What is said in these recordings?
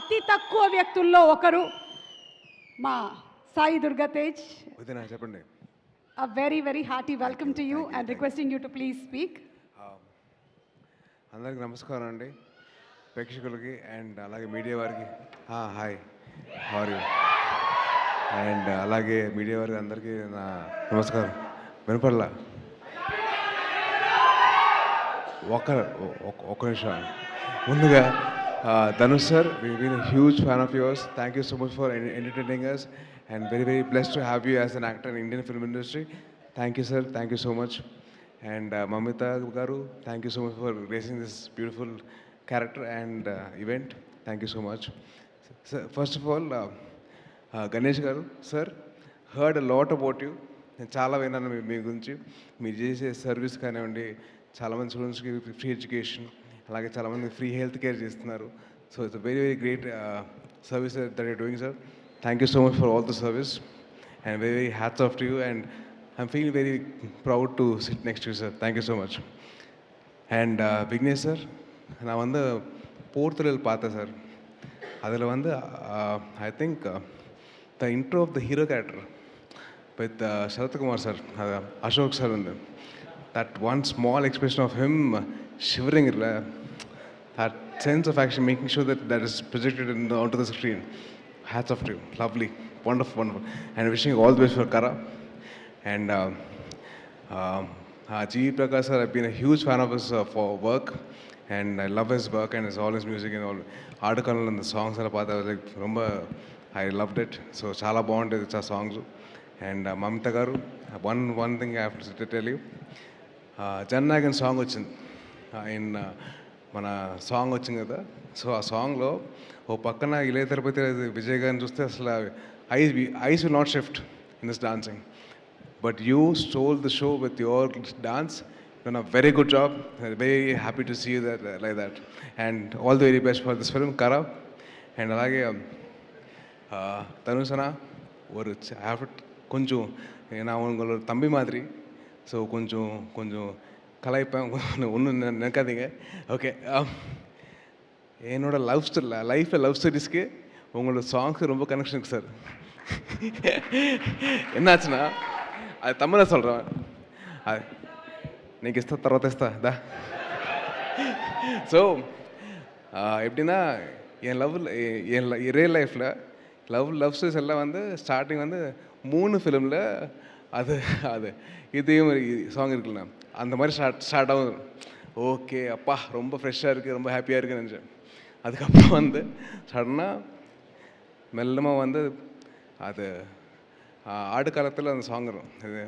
అతి తక్కువ వ్యక్తుల్లో ఒకరు మా సాయి దుర్గా తేజ్. వదినా చెప్పండి. A very hearty welcome to you and requesting you to please speak. అందరికి నమస్కారం అండి, ప్రేక్షకులకి అండ్ అలాగే మీడియా వారికి. Hi, how are you? And అలాగే మీడియా వారికి అందరికీ నా నమస్కారం. వినపడలా? ఒక్క నిమిషం. ముందుగా Dhanush sir, we been a huge fan of yours. Thank you so much for entertaining us and very blessed to have you as an actor in Indian film industry. Thank you sir, thank you so much. And Mamita garu, thank you so much for gracing this beautiful character and event. Thank you so much. Sir, first of all, Ganesh garu, sir, heard a lot about you. నేను చాలా విన్నాను మీ గురించి. మీరు చేసే service కానివ్వండి, చాలామంది స్టూడెంట్స్కి free education, అలాగే చాలామంది ఫ్రీ హెల్త్ కేర్ చేస్తున్నారు. So it's very great service that you're doing sir. Thank you so much for all the service and very hats off to you and I'm feeling very proud to sit next you sir. Thank you so much. And Vignesh sir, நான் வந்து போர்த்துறல் பார்த்தேன் sir. அதில் வந்து I think the intro of the hero character with Sarathkumar sir, Ashok sir வந்து that one small expression of him shivering, that sense of action, making sure that is projected onto the screen. Hats off to you. Lovely, wonderful. And wishing you all the best for Kara. And G. Prakash sir, I've been a huge fan of his for work, and I love his work and all his music and all article and the songs alla paatha, I was like romba, I loved it. So chala bagundi cha songs. And Mamita garu, one thing I have to tell you, Jana Nayagan song వచ్చింది, మన song వచ్చింది కదా. So ఆ సాంగ్లో ఓ పక్కన ఇళయ తిరుపతి విజయ్ గారిని చూస్తే అసలు eyes will not shift in this dancing, but you stole the show with your dance. You know very good job, very happy to see that like that and all the very best for this film కరా. And అలాగే தனுஷனா ஒரு கொஞ்சம் நான் உங்களோட தம்பி மாதிரி, so கொஞ்சம் கலாய்ப்பேன், ஒன்றும் நினைக்காதீங்க. ஓகே, என்னோட லைஃப்பில் லவ் ஸ்டோரிஸ்க்கு உங்களோட சாங்ஸ் ரொம்ப கனெக்ஷன் இருக்குது சார். என்னாச்சுன்னா அது தமிழில் சொல்கிறேன், அது నీకు ఇస్తా తర్వాత ఇస్తా దా. ஸோ எப்படின்னா என் ரியல் லைஃப்பில் லவ் ஸ்டோரிஸ் எல்லாம் வந்து ஸ்டார்டிங் வந்து 3 ஃபிலிமில் அது இதையும் சாங் இருக்குல்ல, அந்த மாதிரி ஸ்டார்ட் ஆகும். ஓகே அப்பா, ரொம்ப ஃப்ரெஷ்ஷாக இருக்குது, ரொம்ப ஹாப்பியாக இருக்குன்னு நினச்சேன். அதுக்கப்புறம் வந்து சடனாக மெல்லமாக வந்து அது ஆடு காலத்தில் அந்த சாங் வரும், இது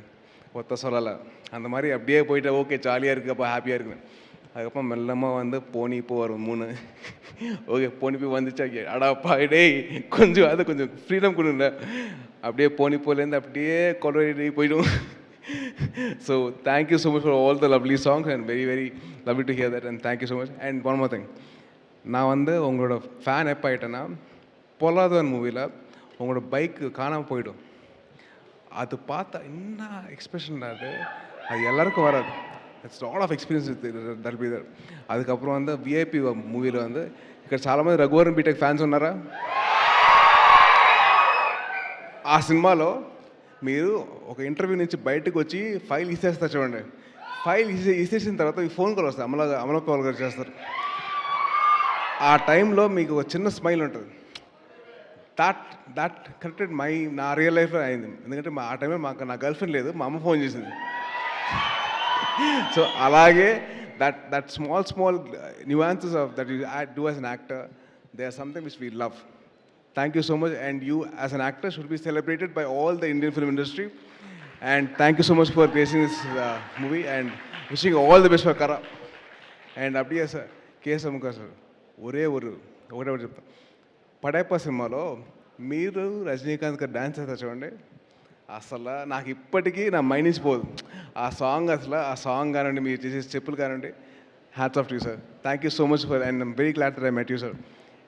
ஒத்த சொல்லலை, அந்த மாதிரி அப்படியே போயிட்டு ஓகே ஜாலியாக இருக்குது, அப்போ ஹாப்பியாக இருக்குன்னு. அதுக்கப்புறம் மெல்லமாக வந்து போனி இப்போ வரும் 3. ஓகே போனி போய் வந்துச்சா, அடாப்பா டேய் கொஞ்சம் ஃப்ரீடம் கொடுங்க, அப்படியே போனிப்போலேருந்து அப்படியே கொலவரி போய்டும். So thank you so much for all the lovely songs and very lovely to hear that and thank you so much. And one more thing, நான் வந்து உங்களோட ஃபேன் எப்போ ஆகிட்டேன்னா, பொல்லாதவன் மூவியில் உங்களோட பைக்கு காணாமல் போயிடும். அது பார்த்தா என்ன எக்ஸ்பிரஷன் அது எல்லாருக்கும் வராது. It's lot of experience that be there. அதுக்கப்புறம் வந்து విఐపి మూవీలో வந்து ఇక్కడ చాలామంది రఘువరన్ బీటెక్ ఫ్యాన్స్ ఉన్నారా? ఆ సినిమాలో మీరు ఒక ఇంటర్వ్యూ నుంచి బయటకు వచ్చి ఫైల్ ఇసేస్తారు చూడండి. ఫైల్ ఇసేసిన తర్వాత మీ ఫోన్ కాల్ వస్తుంది, అమలపాల్ గారు చేస్తారు. ఆ టైంలో మీకు ఒక చిన్న స్మైల్ ఉంటుంది. దట్ కరెక్టెడ్ నా రియల్ లైఫ్లో అయింది. ఎందుకంటే ఆ టైంలో నా గర్ల్ ఫ్రెండ్ లేదు, మా అమ్మ ఫోన్ చేసింది. సో అలాగే that small nuances of that you do as an actor, they are something which we love. Thank you so much, and you as an actor should be celebrated by all the Indian film industry. And thank you so much for gracing this movie and wishing all the best for Kara. And அப்படியே sir కేశముఖ sir ఒకటే చెప్తాను, పడైప్ప సినిమాలో మీరు రజనీకాంత్ గారు dance చేస్తారు చూడండి, అసలు నాకు ఇప్పటికీ నా మైండ్ నుంచి పోదు ఆ సాంగ్. అసలు ఆ సాంగ్ కానివ్వండి, మీరు చేసే స్టెప్పులు కానివ్వండి, hats off to you sir. Thank you so much for and I'm very glad that I met you sir.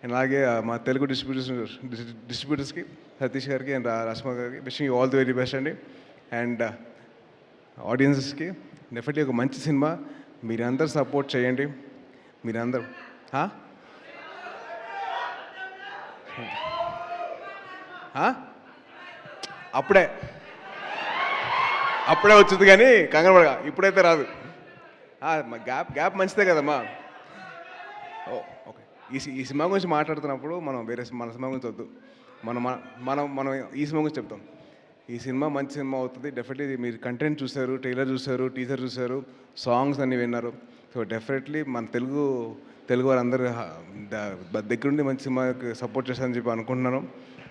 And అలాగే మా తెలుగు డిస్ట్రిబ్యూటర్స్కి సతీష్ గారికి అండ్ రష్మ గారికి wishing you all the very best అండి. అండ్ ఆడియన్సెస్కి డెఫినెట్లీ ఒక మంచి సినిమా, మీరందరూ సపోర్ట్ చేయండి. మీరందరూ అప్పుడే వచ్చింది కానీ కంగారు పడగా, ఇప్పుడైతే రాదు. గ్యాప్ మంచిదే కదమ్మా. ఓకే, ఈ సినిమా గురించి మాట్లాడుతున్నప్పుడు మనం మన సినిమా గురించి వద్దు, మనం మనం మనం ఈ సినిమా గురించి చెప్తాం. ఈ సినిమా మంచి సినిమా అవుతుంది డెఫినెట్లీ. మీరు కంటెంట్ చూశారు, ట్రైలర్ చూశారు, టీజర్ చూశారు, సాంగ్స్ అన్నీ విన్నారు. సో డెఫినెట్లీ మన తెలుగు వారందరూ దగ్గరుండి మంచి సినిమాకి సపోర్ట్ చేస్తారని చెప్పి అనుకుంటున్నాను.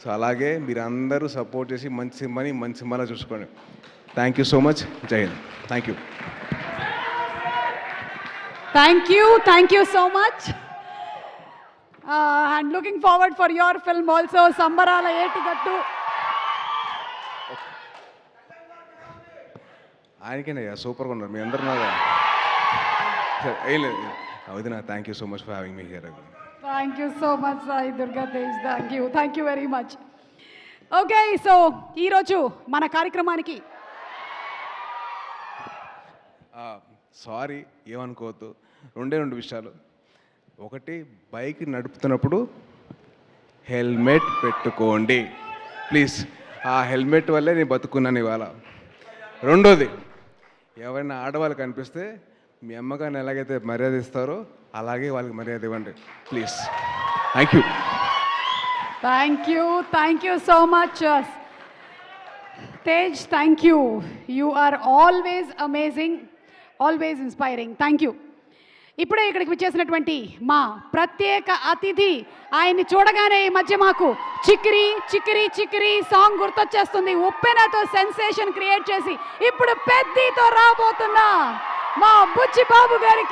సో అలాగే మీరు అందరూ సపోర్ట్ చేసి మంచి సినిమాలో చూసుకోండి. Thank you so much. జై హింద్. Thank you. Thank you so much. And looking forward for your film also, Sambarala Yetigattu. ఆయనకేనయ్యా సూపర్గా ఉన్నారు మీ అందరు. నాగా ఏం లేదు వదిన. Thank you so much for having me here. Thank you so much Sai Durga Tej. Thank you very much. Okay, so ఈరోజు మన కార్యక్రమానికి sorry ఏమనుకోవద్దు, రెండు విషయాలు. ఒకటి, బైక్ నడుపుతున్నప్పుడు హెల్మెట్ పెట్టుకోండి ప్లీజ్. ఆ హెల్మెట్ వల్లే నేను బతుకున్నాను ఇవాళ. రెండోది, ఎవరైనా ఆడవాళ్ళు కనిపిస్తే మీ అమ్మగారిని ఎలాగైతే మర్యాద ఇస్తారో అలాగే వాళ్ళకి మర్యాద ఇవ్వండి please. Thank you so much Tej. Thank you. You are always amazing, always inspiring. Thank you. ఇప్పుడే ఇక్కడికి వచ్చేసినటువంటి మా ప్రత్యేక అతిథి, ఆయన్ని చూడగానే ఈ మధ్య మాకు చిక్కిరి చిక్కిరి చిక్కిరి సాంగ్ గుర్తొచ్చేస్తుంది. ఉప్పెనతో సెన్సేషన్ క్రియేట్ చేసి ఇప్పుడు పెద్దతో రాబోతున్నా మా బుచ్చి బాబు గారికి